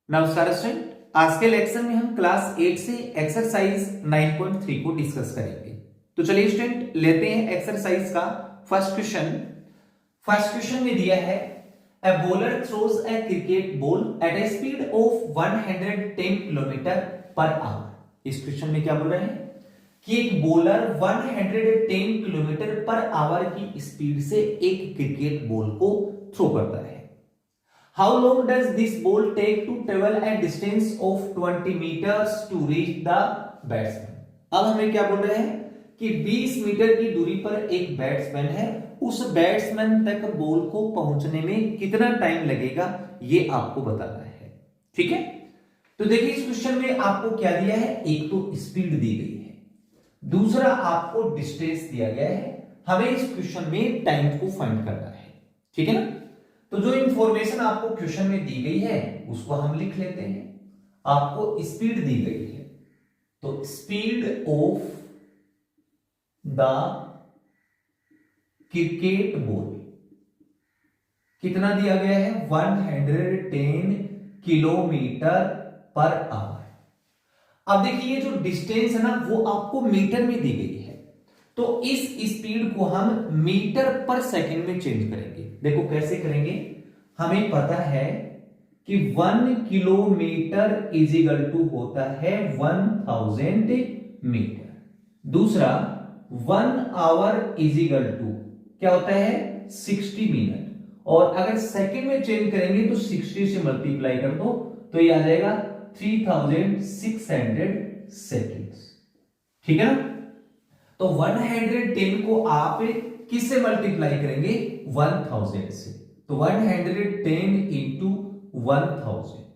नमस्कार स्टूडेंट, आज के लेक्चर में हम क्लास 8 से एक्सरसाइज 9.3 को डिस्कस करेंगे। तो चलिए स्टूडेंट लेते हैं एक्सरसाइज का फर्स्ट क्वेश्चन। फर्स्ट क्वेश्चन में दिया है a bowler throws a cricket ball at a speed of 110 kilometre per hour. इस क्वेश्चन में क्या बोल रहे हैं कि एक बॉलर 110 किलोमीटर पर आवर की स्पीड से एक क्रिकेट बॉल को थ्रो करता है। How long does this ball take to travel a distance of 20 meters to reach the batsman? अब हमें क्या बोल रहे हैं कि 20 मीटर की दूरी पर एक बैट्समैन है, उस बैट्समैन तक बॉल को पहुंचने में कितना टाइम लगेगा ये आपको बताना है। ठीक है, तो देखिए इस क्वेश्चन में आपको क्या दिया है, एक तो स्पीड दी गई है, दूसरा आपको डिस्टेंस दिया गया है। हमें इस क्वेश्चन में टाइम को फाइंड करना है। ठीक है ना, तो जो इंफॉर्मेशन आपको क्वेश्चन में दी गई है उसको हम लिख लेते हैं। आपको स्पीड दी गई है, तो speed of the cricket ball कितना दिया गया है, 110 किलोमीटर पर आवर। अब देखिए ये जो डिस्टेंस है ना वो आपको मीटर में दी गई है, तो इस स्पीड को हम मीटर पर सेकंड में चेंज करेंगे। देखो कैसे करेंगे, हमें पता है कि 1 किलोमीटर इज इक्वल टू होता है 1000 मीटर। दूसरा 1 आवर इज इक्वल टू क्या होता है 60 मिनट, और अगर सेकंड में चेंज करेंगे तो 60 से मल्टीप्लाई कर दो तो ये आ जाएगा 3600 सेकेंड्स। ठीक है ना, तो 110 को आप किससे मल्टीप्लाई करेंगे, 1000 से, तो 110 इंटू 1000।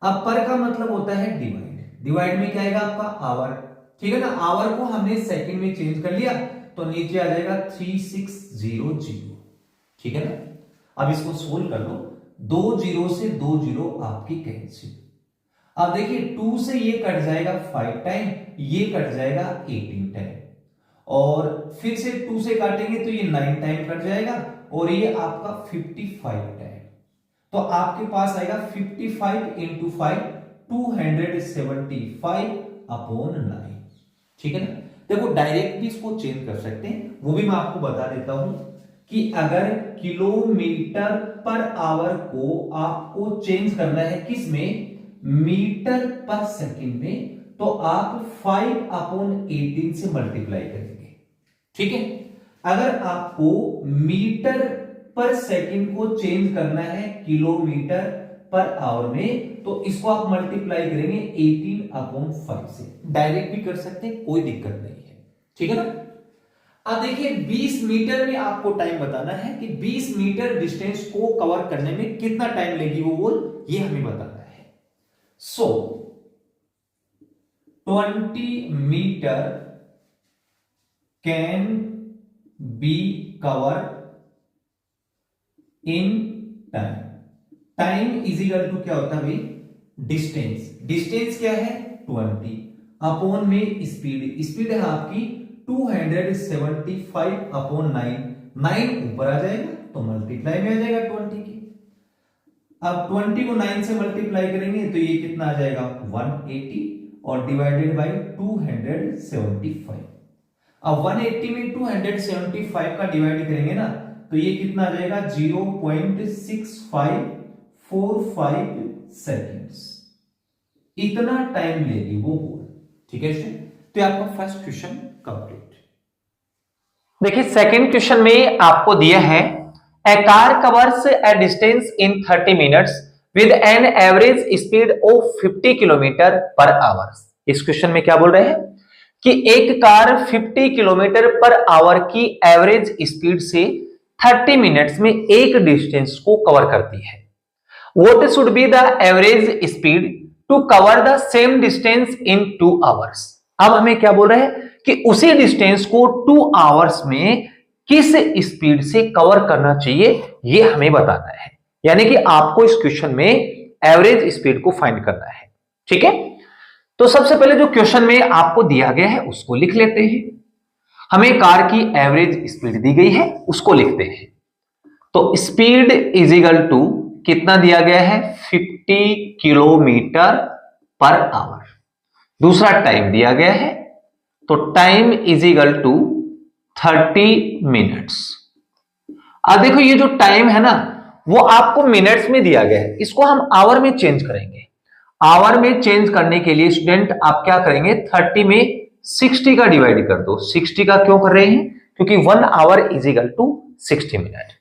अब पर का मतलब होता है डिवाइड, डिवाइड में क्या आएगा आपका आवर। ठीक है ना, आवर को हमने सेकंड में चेंज कर लिया तो नीचे आ जाएगा 3600। ठीक है ना, अब इसको सोल्व कर लो, 2 जीरो से 2 जीरो आपकी कैंसिल। अब देखिए 2 से ये कट जाएगा 5 टाइम, ये कट जाएगा 18 टाइम, और फिर से 2 से काटेंगे तो ये 9 टाइम कट जाएगा, और ये आपका 55 टाइम। तो आपके पास आएगा 55 इंटू 5 275 अपॉन 9। ठीक है ना, देखो डायरेक्ट भी इसको चेंज कर सकते हैं, वो भी मैं आपको बता देता हूं कि अगर किलोमीटर पर आवर को आपको चेंज करना है किस में, मीटर पर सेकंड में, तो आप 5 अपॉन 18 से मल्टीप्लाई करेंगे। ठीक है, अगर आपको मीटर पर सेकंड को चेंज करना है किलोमीटर पर आवर में, तो इसको आप मल्टीप्लाई करेंगे 18 अपॉन 5 से। डायरेक्ट भी कर सकते हैं, कोई दिक्कत नहीं है। ठीक है ना, अब देखिए 20 मीटर में आपको टाइम बताना है कि 20 मीटर डिस्टेंस को कवर करने में कितना टाइम लेगी वो बॉल, ये हमें बताना है। So 20 metre can be cover in time. Time is equal to क्या होता है भाई, डिस्टेंस। डिस्टेंस क्या है 20 अपॉन में स्पीड, स्पीड है आपकी 275 अपॉन 9, 9 ऊपर आ जाएगा तो मल्टीप्लाई में आ जाएगा 20 की। अब 20 को 9 से मल्टीप्लाई करेंगे तो ये कितना आ जाएगा 180, और डिवाइडेड बाय 275। अब 180 में 275 का डिवाइड करेंगे ना तो ये कितना आ जाएगा 0.6545 सेकेंड्स। इतना टाइम लेगी वो बॉल। ठीक है, तो आपका फर्स्ट क्वेश्चन कंप्लीट। देखिए सेकंड क्वेश्चन में आपको दिया है a car covers a distance in 30 minutes with an average speed of 50 kilometre per hour. इस क्वेश्चन में क्या बोल रहे हैं कि एक कार 50 किलोमीटर पर आवर की एवरेज स्पीड से 30 मिनट्स में एक डिस्टेंस को कवर करती है। What should be the average speed to cover the same distance in 2 hours. अब हमें क्या बोल रहे हैं कि उसी डिस्टेंस को 2 आवर्स में किस स्पीड से कवर करना चाहिए ये हमें बताना है। यानी कि आपको इस क्वेश्चन में एवरेज स्पीड को फाइंड करना है। ठीक है, तो सबसे पहले जो क्वेश्चन में आपको दिया गया है उसको लिख लेते हैं। हमें कार की एवरेज स्पीड दी गई है, उसको लिखते हैं। तो स्पीड इज इक्वल टू कितना दिया गया है 50 किलोमीटर पर आवर। दूसरा टाइम दिया गया है, तो time is equal to 30 minutes. अब देखो ये जो टाइम है ना वो आपको मिनट्स में दिया गया है, इसको हम आवर में चेंज करेंगे। आवर में चेंज करने के लिए स्टूडेंट आप क्या करेंगे, 30 में 60 का डिवाइड कर दो। 60 का क्यों कर रहे हैं, क्योंकि 1 hour is equal to 60 minute.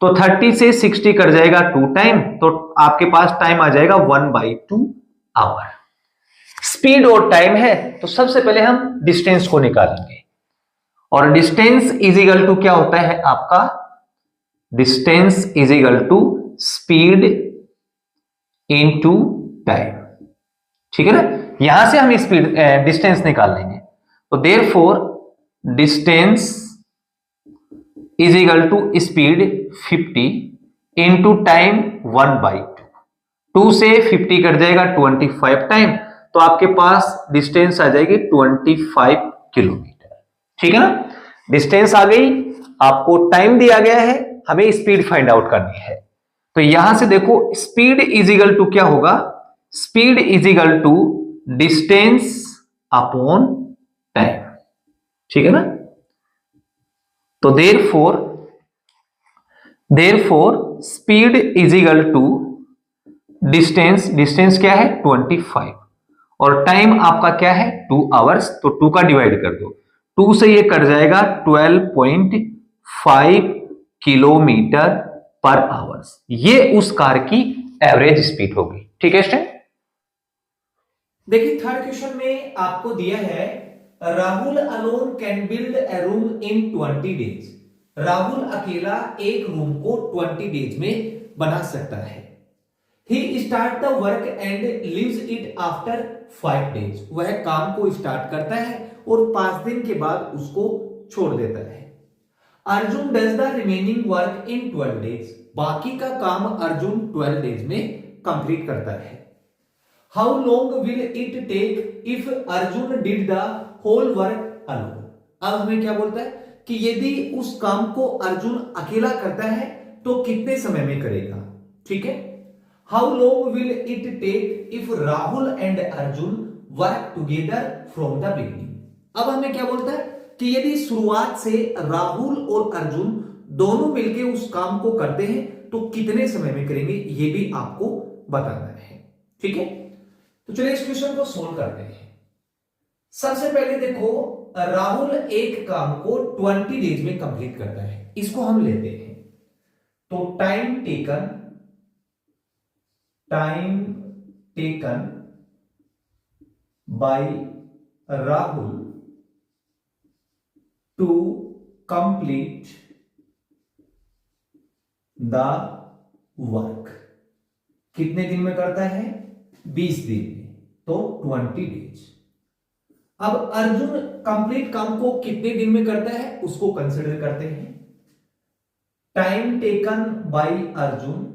तो 30 से 60 कर जाएगा 2 टाइम, तो आपके पास टाइम आ जाएगा 1/2 आवर। स्पीड और टाइम है, तो सबसे पहले हम डिस्टेंस को निकालेंगे, और डिस्टेंस इज इक्वल टू क्या होता है आपका, distance is equal to speed into time. ठीक है ना, यहां से हम स्पीड डिस्टेंस निकाल लेंगे। तो therefore distance is equal to speed 50 into time 1/2। 2 से 50 कट जाएगा 25 टाइम, तो आपके पास डिस्टेंस आ जाएगी 25 किलोमीटर। ठीक है ना, डिस्टेंस आ गई, आपको टाइम दिया गया है, हमें स्पीड फाइंड आउट करनी है। तो यहां से देखो स्पीड इज इक्वल टू क्या होगा, speed is equal to distance upon time. ठीक है ना, तो therefore speed is equal to distance, distance क्या है 25, और टाइम आपका क्या है 2 आवर्स, तो 2 का डिवाइड कर दो। 2 से ये कट जाएगा 12.5 किलोमीटर पर आवर्स। ये उस कार की एवरेज स्पीड होगी। ठीक है स्टूडेंट, देखिए थर्ड क्वेश्चन में आपको दिया है Rahul alone can build a room in 20 days. Rahul अकेला एक रूम को 20 डेज में बना सकता है। He start the work and leaves it after 5 days। वह काम को स्टार्ट करता है और 5 दिन के बाद उसको छोड़ देता है। Arjun does the remaining work in 12 days. बाकी का काम अर्जुन 12 डेज में कंप्लीट करता है। How long will it take if Arjun did the whole work alone. अब हमें क्या बोलता है कि यदि उस काम को अर्जुन अकेला करता है तो कितने समय में करेगा। ठीक है, how long will it take if Rahul and Arjun work together from the beginning. अब हमें क्या बोलता है कि यदि शुरुआत से राहुल और अर्जुन दोनों मिलकर उस काम को करते हैं तो कितने समय में करेंगे, ये भी आपको बताना है। ठीक है, तो चलिए इस क्वेश्चन को सोल्व करते हैं। सबसे पहले देखो राहुल एक काम को 20 डेज में कंप्लीट करता है, इसको हम लेते हैं। तो time taken by Rahul to complete the work कितने दिन में करता है, 20 दिन में, तो 20 डेज। अब अर्जुन कंप्लीट काम को कितने दिन में करता है उसको कंसिडर करते हैं। Time taken by Arjun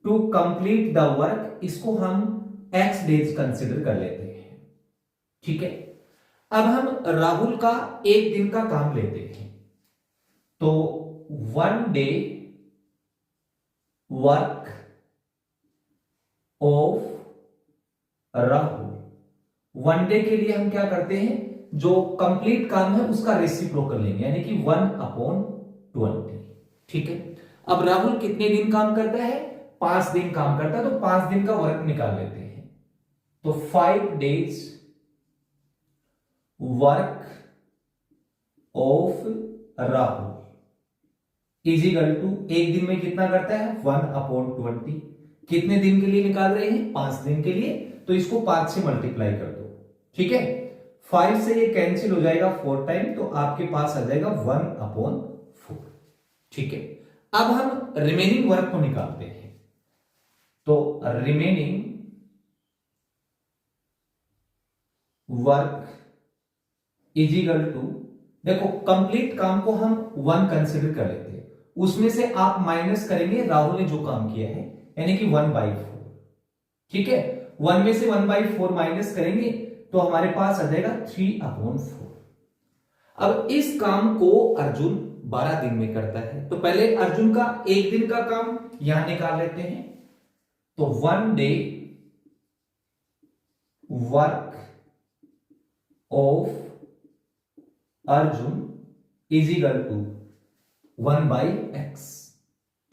to complete the work, इसको हम x डेज कंसिडर कर लेते हैं। ठीक है, अब हम राहुल का एक दिन का काम लेते हैं। तो 1 day work of Rahul. 1 day के लिए हम क्या करते हैं, जो कंप्लीट काम है उसका रेसिप्रोकल लेंगे, यानी कि 1/20। ठीक है, अब राहुल कितने दिन काम करता है, 5 दिन काम करता है, तो 5 दिन का वर्क निकाल लेते हैं। तो 5 days work of Rahul is equal to एक दिन में कितना करता है 1/20। कितने दिन के लिए निकाल रहे हैं, 5 दिन के लिए, तो इसको 5 से मल्टीप्लाई कर दो। ठीक है, 5 से ये कैंसिल हो जाएगा 4 टाइम, तो आपके पास आ जाएगा 1/4। ठीक है, अब हम रिमेनिंग वर्क को निकालते हैं। तो remaining work is equal to, देखो कंप्लीट काम को हम 1 कंसिडर कर लेते हैं, उसमें से आप माइनस करेंगे राहुल ने जो काम किया है, यानी कि 1/4। ठीक है, 1 में से 1/4 माइनस करेंगे तो हमारे पास आ जाएगा 3/4। अब इस काम को अर्जुन 12 दिन में करता है। तो पहले अर्जुन का एक दिन का काम यहां निकाल लेते हैं। तो 1 day work of Arjun is equal to 1/x।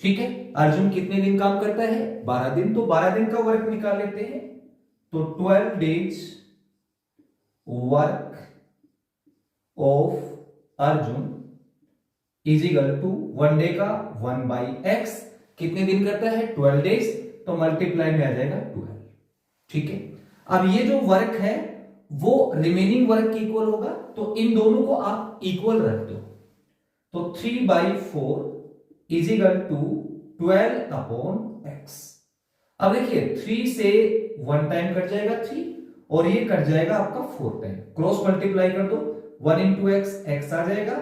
ठीक है, अर्जुन कितने दिन काम करता है? 12 दिन। तो 12 दिन का वर्क निकाल लेते हैं। तो 12 days work of Arjun is equal to 1 day का 1/x। कितने दिन करता है? 12 डेज। तो मल्टीप्लाई में आ जाएगा 12। ठीक है, अब ये जो वर्क है वो रिमेनिंग वर्क की इक्वल होगा, तो इन दोनों को आप इक्वल रख दो। तो 3/4 इज इक्वल टू 12/x। अब देखिए 3 से 1 टाइम कट जाएगा 3, और ये कट जाएगा आपका 4 टाइम। क्रॉस मल्टीप्लाई कर दो, 1 इंटू x आ जाएगा,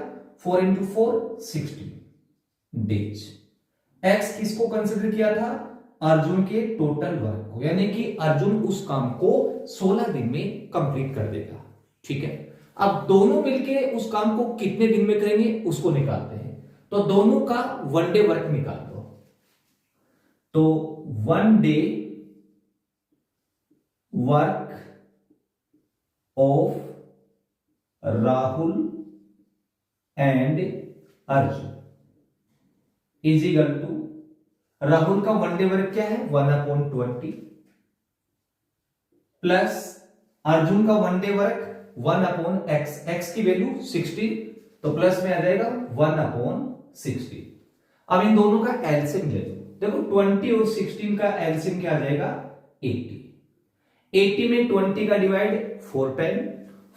4 इंटू 4 60 डेज। x किसको कंसिडर किया था? अर्जुन के टोटल वर्क को, यानी कि अर्जुन उस काम को 16 दिन में कंप्लीट कर देगा। ठीक है, अब दोनों मिलके उस काम को कितने दिन में करेंगे उसको निकालते हैं। तो दोनों का 1 डे वर्क निकाल दो। तो 1 day work of Rahul and Arjun is equal to, Rahul का 1 डे वर्क क्या है? 1/20 प्लस अर्जुन का 1 डे वर्क 1/x। x की वैल्यू 60, तो प्लस में आ जाएगा 1/60। अब इन दोनों का एलसीएम ले लो। देखो 20 और 16 का एलसीएम क्या आ जाएगा? 80। 80 में 20 का डिवाइड 4 टाइम,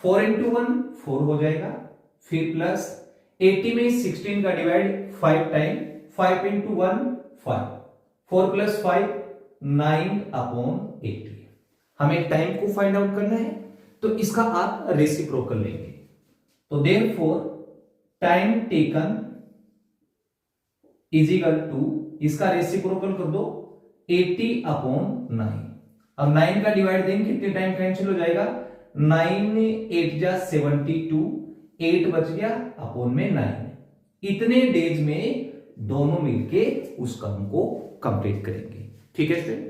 4 इंटू 1 4 हो जाएगा। फिर प्लस 80 में 16 का डिवाइड 5 टाइम, 5 इंटू 1 5, 4 प्लस 5 9/80। हमें टाइम को फाइंड आउट करना है, तो इसका आप रेसिप्रोकल लेंगे। तो therefore time taken is equal to, इसका रेसिप्रोकल कर दो 80/9। अब 9 का डिवाइड देंगे, कितने टाइम कैंसिल हो जाएगा? 9 8 जा 72, 8 बच गया अपॉन में 9। इतने डेज में दोनों मिलके उस काम को कंप्लीट करेंगे। ठीक है स्टूडेंट।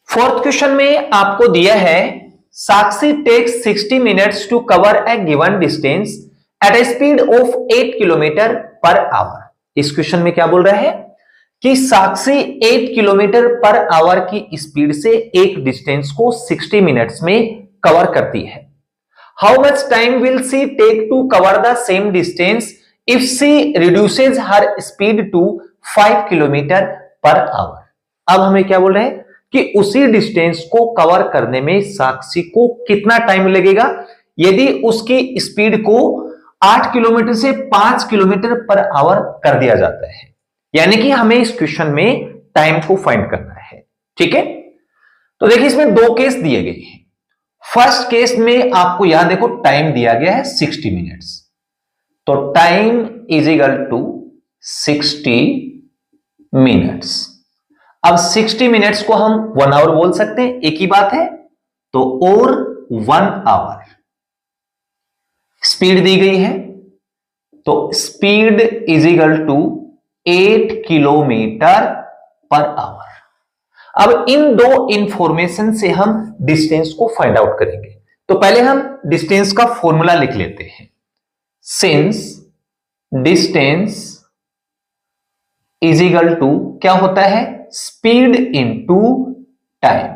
फोर्थ क्वेश्चन में आपको दिया है Sakshi takes 60 minutes to cover a given distance at a speed of 8 kilometre per hour. इस क्वेश्चन में क्या बोल रहा है कि साक्षी 8 किलोमीटर पर आवर की स्पीड से एक डिस्टेंस को 60 मिनट्स में कवर करती है। How much time will she take to cover the same distance if she reduces her speed to 5 kilometre per hour. अब हमें क्या बोल रहे हैं कि उसी डिस्टेंस को कवर करने में साक्षी को कितना टाइम लगेगा यदि उसकी स्पीड को 8 किलोमीटर से 5 किलोमीटर पर आवर कर दिया जाता है। यानी कि हमें इस क्वेश्चन में टाइम को फाइंड करना है। ठीक है, तो देखिए इसमें 2 केस दिए गए हैं। फर्स्ट केस में आपको यहां देखो टाइम दिया गया है 60 मिनट्स, तो time is equal to 60 minutes. अब 60 मिनट्स को हम 1 आवर बोल सकते हैं, एक ही बात है। तो और 1 आवर स्पीड दी गई है, तो speed is equal to 8 kilometre per hour. अब इन दो इंफॉर्मेशन से हम डिस्टेंस को फाइंड आउट करेंगे। तो पहले हम डिस्टेंस का फॉर्मूला लिख लेते हैं। Since distance is equal to क्या होता है? Speed into time.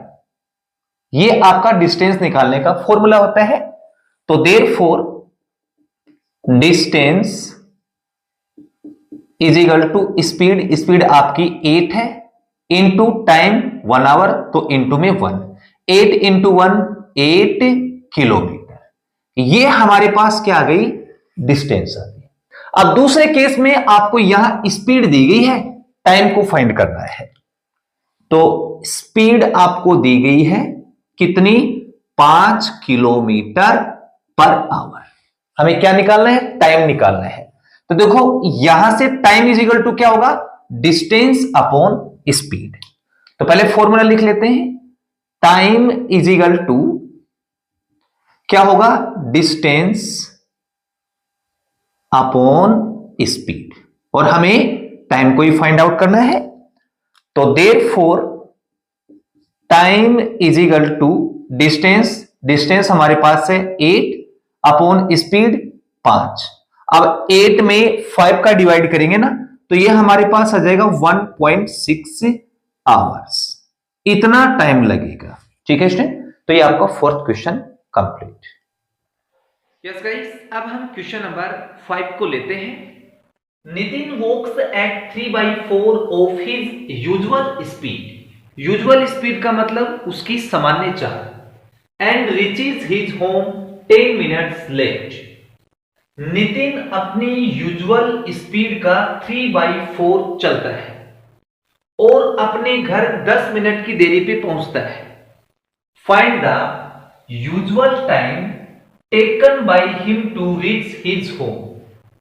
ये आपका डिस्टेंस निकालने का फॉर्मूला होता है। तो therefore distance is equal to speed, speed आपकी 8 है, इंटू टाइम 1 आवर, तो इंटू में 1, 8 इंटू 1 8 किलोमीटर। ये हमारे पास क्या आ गई? डिस्टेंस आ गई। अब दूसरे केस में आपको यहां स्पीड दी गई है, टाइम को फाइंड करना है। तो स्पीड आपको दी गई है कितनी? 5 किलोमीटर पर आवर। हमें क्या निकालना है? टाइम निकालना है। तो देखो यहां से टाइम इज इक्वल टू क्या होगा? Distance upon speed. तो पहले फॉर्मूला लिख लेते हैं। टाइम इज इक्वल टू क्या होगा? डिस्टेंस अपॉन स्पीड, और हमें टाइम को ही फाइंड आउट करना है। तो therefore time is equal to distance, distance हमारे पास है 8 अपॉन स्पीड 5। अब 8 में 5 का डिवाइड करेंगे ना, तो ये हमारे पास आ जाएगा 1.6 आवर्स, इतना टाइम लगेगा। ठीक है स्टूडेंट, तो ये आपका fourth question complete. Yes guys, अब हम क्वेश्चन नंबर 5 को लेते हैं। Nitin walks at 3/4 of his usual speed. Usual speed का मतलब उसकी सामान्य चाल। And reaches his home 10 minutes late. Nitin अपनी यूजुअल स्पीड का 3/4 चलता है और अपने घर 10 मिनट की देरी पे पहुंचता है। Find the usual time taken by him to reach his home.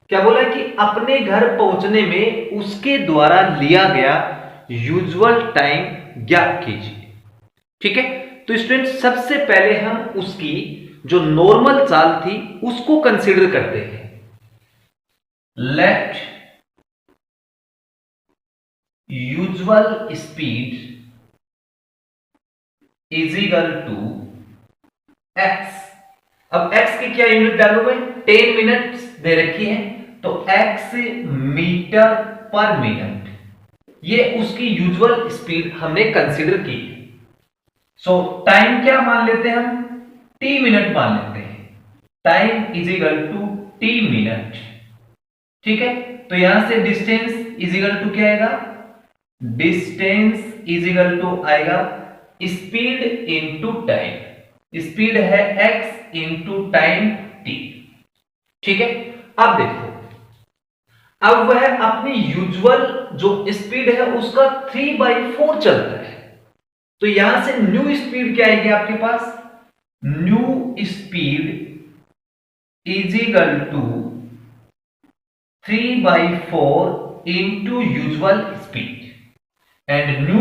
क्या बोला कि अपने घर पहुंचने में उसके द्वारा लिया गया यूजुअल टाइम ज्ञात कीजिए। ठीक है, तो स्टूडेंट सबसे पहले हम उसकी जो नॉर्मल चाल थी उसको कंसीडर करते हैं। Let usual speed is equal to x. अब x की क्या यूनिट डालूंगा? 10 मिनट दे रखी है, तो x मीटर पर मिनट, ये उसकी यूजुअल स्पीड हमने कंसीडर की। सो टाइम क्या मान लेते हैं हम? t मिनट मान लेते हैं। Time is equal to t minute. ठीक है, तो यहां से डिस्टेंस इज इक्वल टू क्या आएगा? डिस्टेंस इज इक्वल टू आएगा स्पीड इनटू टाइम। स्पीड है x इंटू टाइम t। ठीक है, अब देखो, अब वह अपनी यूजुअल जो स्पीड है उसका 3/4 चलता है, तो यहां से न्यू स्पीड क्या आएगी आपके पास? New speed is equal to 3/4 into usual speed. And new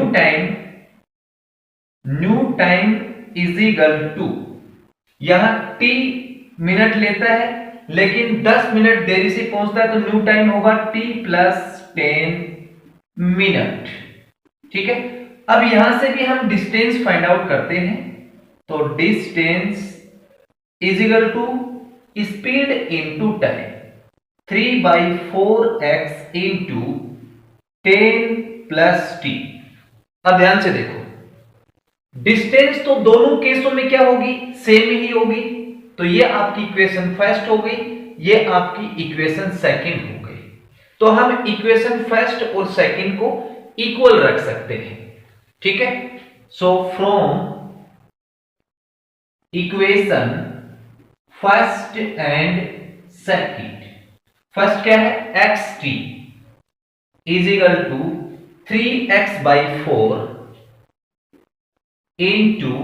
time is equal to, यहां t मिनट लेता है लेकिन 10 मिनट देरी से पहुंचता है, तो न्यू टाइम होगा t प्लस 10 मिनट। ठीक है, अब यहां से भी हम डिस्टेंस फाइंड आउट करते हैं, तो distance is equal to speed into time, 3/4x into 10 plus t। अब ध्यान से देखो, डिस्टेंस तो दोनों केसों में क्या होगी? सेम ही होगी, तो ये आपकी इक्वेशन फर्स्ट हो गई, ये आपकी इक्वेशन सेकंड हो गई। तो हम इक्वेशन फर्स्ट और सेकंड को इक्वल रख सकते हैं। ठीक है, so from equation first and second, first क्या है? xt is equal to 3x/4 into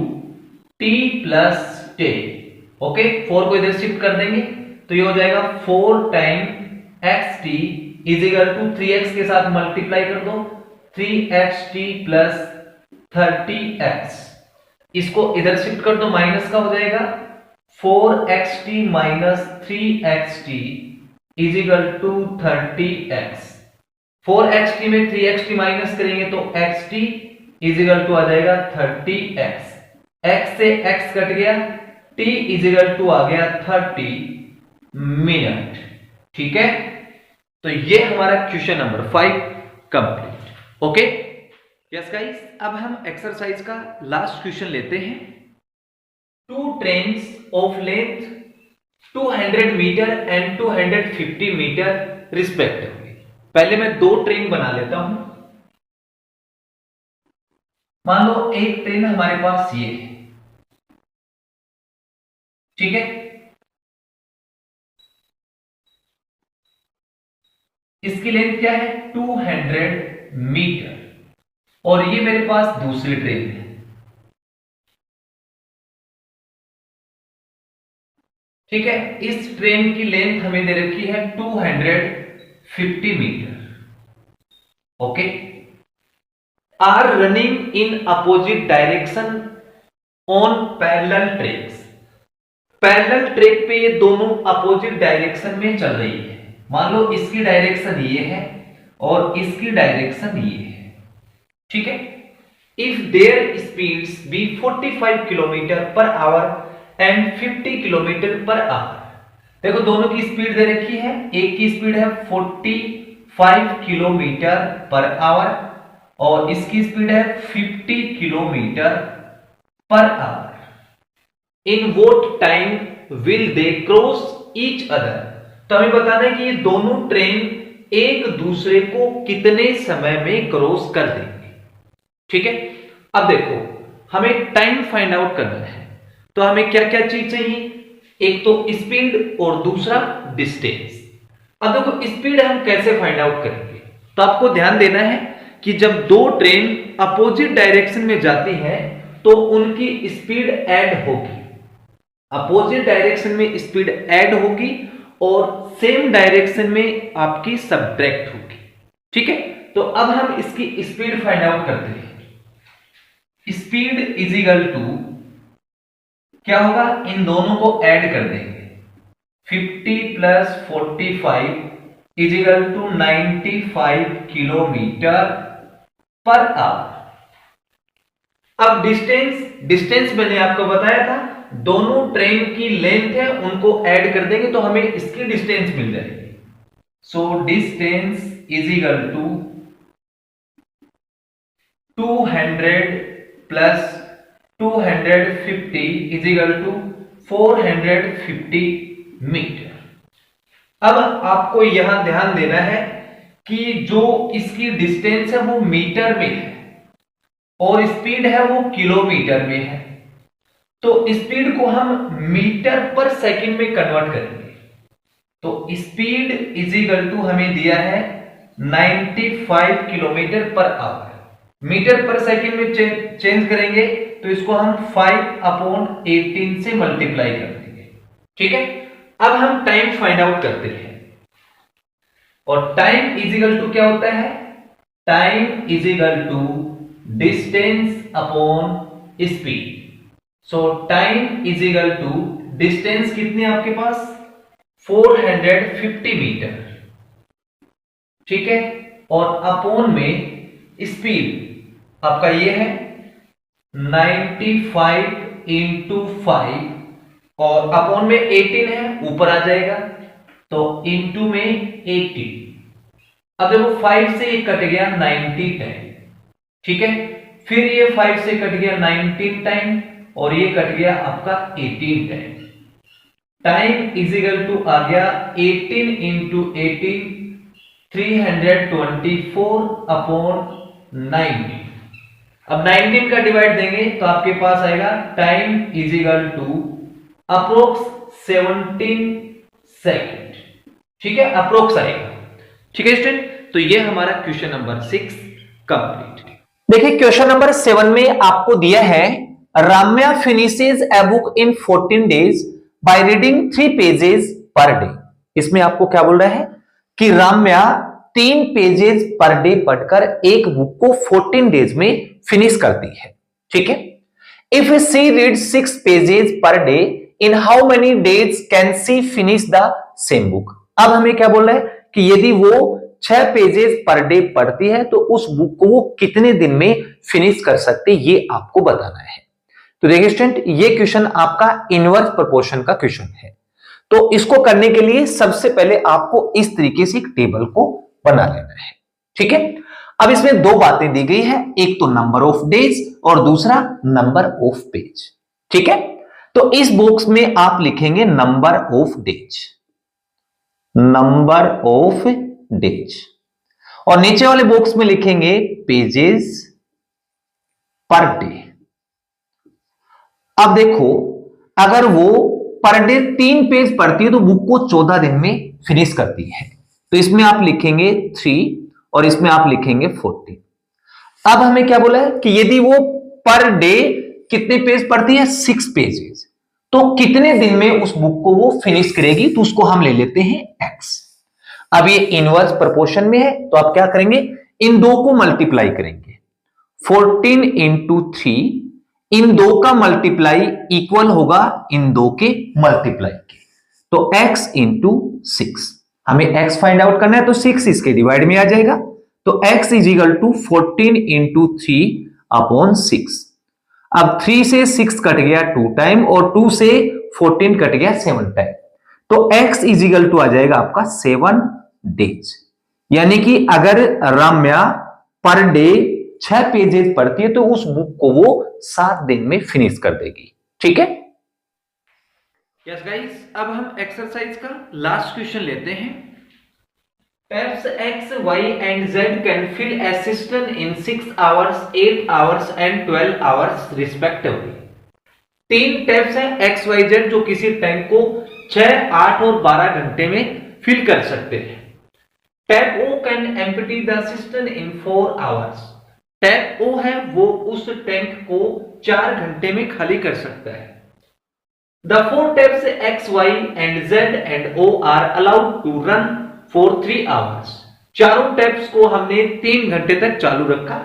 t plus 10। Okay, 4 को इधर शिफ्ट कर देंगे तो ये हो जाएगा 4 time xt is equal to 3x के साथ मल्टीप्लाई कर दो, 3xt प्लस 30x। इसको इधर शिफ्ट कर दो, माइनस का हो जाएगा 4xt minus 3xt is equal to 30x। 4xt में 3xt माइनस करेंगे तो xt इज इक्वल टू आ जाएगा 30x। x से x कट गया, t इज इक्वल टू आ गया 30 मिनट। ठीक है, तो ये हमारा question number 5 complete. Okay yes guys, अब हम एक्सरसाइज का लास्ट क्वेश्चन लेते हैं। 2 trains of length 200 metre and 250 metre respectively. पहले मैं 2 ट्रेन बना लेता हूं। मान लो एक ट्रेन हमारे पास ये है, ठीक है, इसकी लेंथ क्या है? 200 मीटर, और ये मेरे पास दूसरी ट्रेन है। ठीक है, इस ट्रेन की लेंथ हमें दे रखी है 250 metre. Okay, are running in opposite direction on parallel tracks. Parallel track पे ये दोनों अपोजिट डायरेक्शन में चल रही है। मान लो इसकी डायरेक्शन ये है और इसकी डायरेक्शन ये है, ठीक है। If their speeds be 45 kilometre per hour and 50 kilometre per hour, देखो दोनों की स्पीड दे रखी है, एक की स्पीड है 45 किलोमीटर पर आवर और इसकी स्पीड है 50 kilometre per our. In what time will they cross each other, तो हमें बताना है कि ये दोनों ट्रेन एक दूसरे को कितने समय में क्रॉस कर देंगे, ठीक है। अब देखो हमें टाइम फाइंड आउट करना है, तो हमें क्या क्या चीज चाहिए, एक तो स्पीड और दूसरा डिस्टेंस। अब देखो स्पीड हम कैसे फाइंड आउट करेंगे, तो आपको ध्यान देना है कि जब दो ट्रेन अपोजिट डायरेक्शन में जाती है तो उनकी स्पीड ऐड होगी, अपोजिट डायरेक्शन में स्पीड ऐड होगी और सेम डायरेक्शन में आपकी सबट्रैक्ट होगी, ठीक है। तो अब हम इसकी स्पीड फाइंड आउट करते हैं। स्पीड इज इक्वल टू क्या होगा, इन दोनों को ऐड कर देंगे, 50 plus 45 is equal to 95 kilometre per hour. अब डिस्टेंस मैंने आपको बताया था, दोनों ट्रेन की लेंथ है उनको ऐड कर देंगे तो हमें इसकी डिस्टेंस मिल जाएगी। So distance is equal to 200 plus 250 is equal to 450 metre. अब आपको यहां ध्यान देना है कि जो इसकी डिस्टेंस है वो मीटर में है और स्पीड है वो किलोमीटर में है, तो स्पीड को हम मीटर पर सेकंड में कन्वर्ट करेंगे। तो स्पीड इज इक्वल टू हमें दिया है 95 किलोमीटर पर आवर, मीटर पर सेकंड में चेंज करेंगे तो इसको हम 5/18 से मल्टीप्लाई कर देंगे, ठीक है। अब हम टाइम फाइंड आउट करते हैं और टाइम इज इक्वल टू क्या होता है, time is equal to distance upon speed. So time is equal to distance कितनी आपके पास 450 मीटर, ठीक है, और अपॉन में स्पीड आपका ये है 95 इंटू 5 और अपॉन में 18 है, ऊपर आ जाएगा तो इंटू में 80। अब देखो 5 से ये कट गया 90 टाइम, ठीक है, फिर ये 5 से कट गया 19 टाइम और ये कट गया आपका 18 time. Time is equal to आ गया 18 इंटू 18 324 अपॉन 19। अब 19 का डिवाइड देंगे तो आपके पास आएगा time is equal to approx 17 second, ठीक है, अप्रोक्स आएगा, ठीक है स्टूडेंट। तो ये हमारा क्वेश्चन नंबर 6 कंप्लीट। देखिए क्वेश्चन नंबर 7 में आपको दिया है Ramya finishes a book in 14 days by reading 3 pages per day. इसमें आपको क्या बोल रहा है कि राम्या 3 पेजेस पर डे पढ़कर एक बुक को 14 डेज में फिनिश करती है, ठीक है। If she read 6 pages per day in how many days can she finish the same book. अब हमें क्या बोल रहा है कि यदि वो 6 पेजेस पर डे पढ़ती है तो उस बुक को वो कितने दिन में फिनिश कर सकती है, ये आपको बताना है। तो देखिए स्टूडेंट, ये क्वेश्चन आपका इनवर्स प्रोपोर्शन का क्वेश्चन है। तो इसको करने के लिए सबसे पहले आपको इस तरीके से एक टेबल को बना लेना है, ठीक है। अब इसमें 2 बातें दी गई है, एक तो नंबर ऑफ डेज और दूसरा नंबर ऑफ पेज, ठीक है। तो इस बॉक्स में आप लिखेंगे number of days, number of days, और नीचे वाले बॉक्स में लिखेंगे पेजेस पर डे। अब देखो अगर वो पर डे 3 पेज पढ़ती है तो बुक को 14 दिन में फिनिश करती है, तो इसमें आप लिखेंगे 3 और इसमें आप लिखेंगे 14। अब हमें क्या बोला है कि यदि वो पर डे कितने पेज पढ़ती है 6 पेजेस, तो कितने दिन में उस बुक को वो फिनिश करेगी, तो उसको हम ले लेते हैं x। अब ये इनवर्स प्रोपोर्शन में है तो आप क्या करेंगे, इन 2 को मल्टीप्लाई करेंगे, 14 इंटू 3, इन 2 का मल्टीप्लाई इक्वल होगा इन 2 के मल्टीप्लाई के, तो x इंटू 6। हमें x फाइंड आउट करना है तो 6 इसके डिवाइड में आ जाएगा, तो x is equal to 14 into 3/6। अब 3 से 6 कट गया 2 टाइम और 2 से 14 कट गया 7 टाइम, तो x इज इक्वल टू आ जाएगा आपका 7 डेज। यानी कि अगर रम्या पर डे 6 पेजेस पढ़ती है तो उस बुक को वो 7 दिन में फिनिश कर देगी। ठीक है, यस गाइस, अब हम एक्सरसाइज का लास्ट क्वेश्चन लेते हैं। tabs x, y and z can fill a cistern in 6 hours, 8 hours and 12 hours respectively. 3 taps हैं x, y, z जो किसी टैंक को 6, 8 और 12 घंटे में फिल कर सकते हैं। Tap O can empty the cistern in 4 hours. Tap O है वो उस टैंक को 4 घंटे में खाली कर सकता है। The 4 taps X, Y and Z and O are allowed to run for 3 hours. चारों टैप्स को हमने 3 घंटे तक चालू रखा।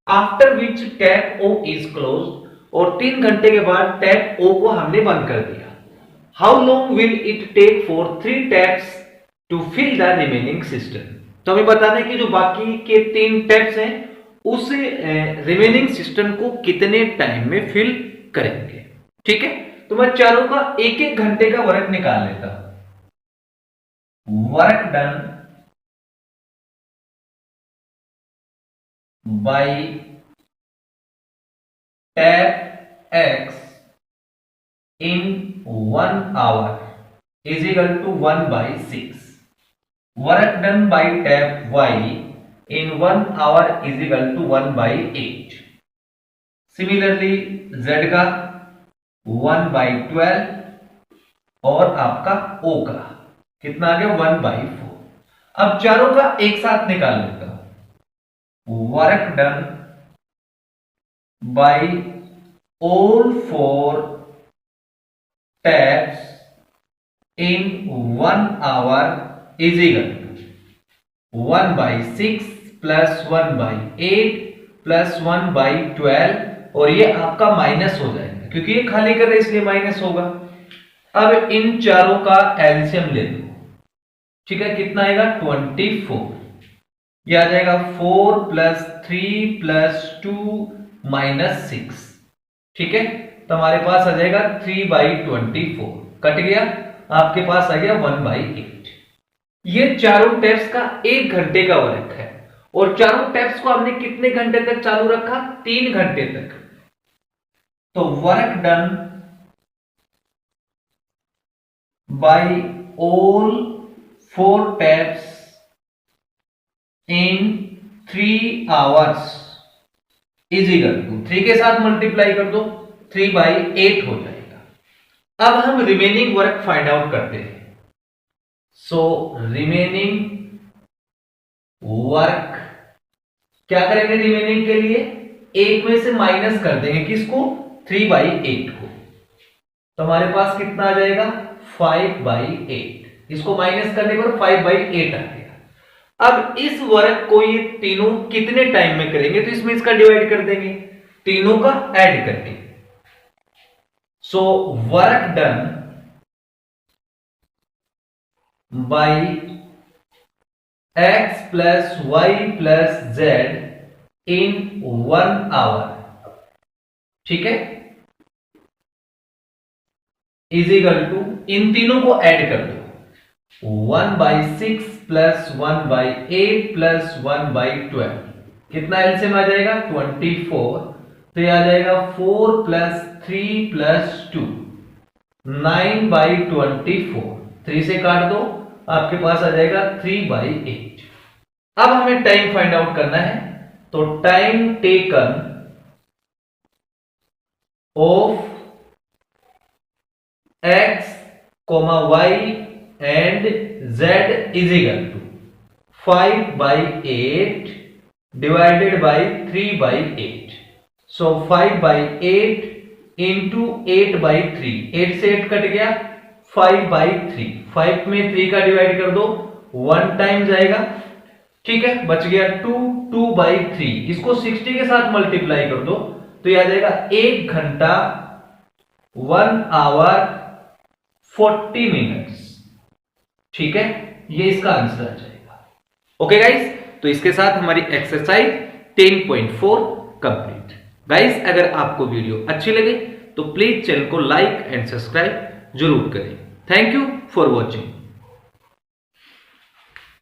After which tap O is closed, और 3 घंटे के बाद टैप O को हमने बंद कर दिया। How long will it take for 3 taps to fill the remaining cistern? तो हमें बताना है कि जो बाकी के 3 टैप्स हैं उस रिमेनिंग सिस्टम को कितने टाइम में फिल करेंगे। ठीक है, तो मैं चारों का 1-1 घंटे का वर्क निकाल लेता हूं। Work done by tap X in 1 hour is equal to 1/6। Work done by tap Y in 1 hour is equal to 1/8। Similarly Z का 1/12 और आपका O का कितना आ गया 1/4। अब चारों का एक साथ निकाल लेता हूं। Work done by all 4 taps in 1 hour is equal to 1/6 plus 1/8 plus 1/12, और ये आपका माइनस हो जाएगा क्योंकि ये खाली कर रहे इसलिए माइनस होगा। अब इन चारों का एलसीएम ले लो। ठीक है, कितना आएगा 24। ये आ जाएगा 4 + 3 + 2 - 6। ठीक है, तो हमारे पास आ जाएगा 3/24, कट गया, आपके पास आ गया 1/8। ये चारों टैप्स का 1 घंटे का वर्क है और चारों टैप्स को हमने कितने घंटे तक चालू रखा 3 घंटे तक। तो work done by all 4 taps in 3 hours is equal to 3 के साथ मल्टीप्लाई कर दो 3/8 हो जाएगा। अब हम रिमेनिंग वर्क फाइंड आउट करते हैं। सो रिमेनिंग वर्क क्या करेंगे, रिमेनिंग के लिए 1 में से माइनस कर देंगे किसको 3/8 को, तो हमारे पास कितना आ जाएगा 5/8। इसको माइनस करने पर 5/8 आ गया। अब इस वर्क को ये तीनों कितने टाइम में करेंगे, तो इसमें इसका डिवाइड कर देंगे तीनों का ऐड करके। So work done by x plus y plus z in 1 hour, ठीक है, इज इक्वल टू, इन तीनों को ऐड कर दो 1/6 प्लस 1/8 प्लस 1/12, कितना एलसीएम आ जाएगा 24। तो ये आ जाएगा 4 + 3 + 2 9/24, 3 से काट दो आपके पास आ जाएगा 3/8। अब हमें टाइम फाइंड आउट करना है, तो time taken of x, y and z is equal to 5/8 divided by 3/8. So 5/8 into 8/3, 8 से 8 कट गया 5/3, 5 में 3 का डिवाइड कर दो 1 टाइम जाएगा, ठीक है, बच गया 2, 2/3, इसको 60 के साथ मल्टीप्लाई कर दो तो यह आ जाएगा 1 घंटा 1 आवर 40 मिनट्स, ठीक है, ये इसका आंसर आ जाएगा। ओके गाइस, तो इसके साथ हमारी एक्सरसाइज 10.4 कंप्लीट। गाइस, अगर आपको वीडियो अच्छी लगे तो प्लीज चैनल को लाइक एंड सब्सक्राइब जरूर करें। Thank you for watching.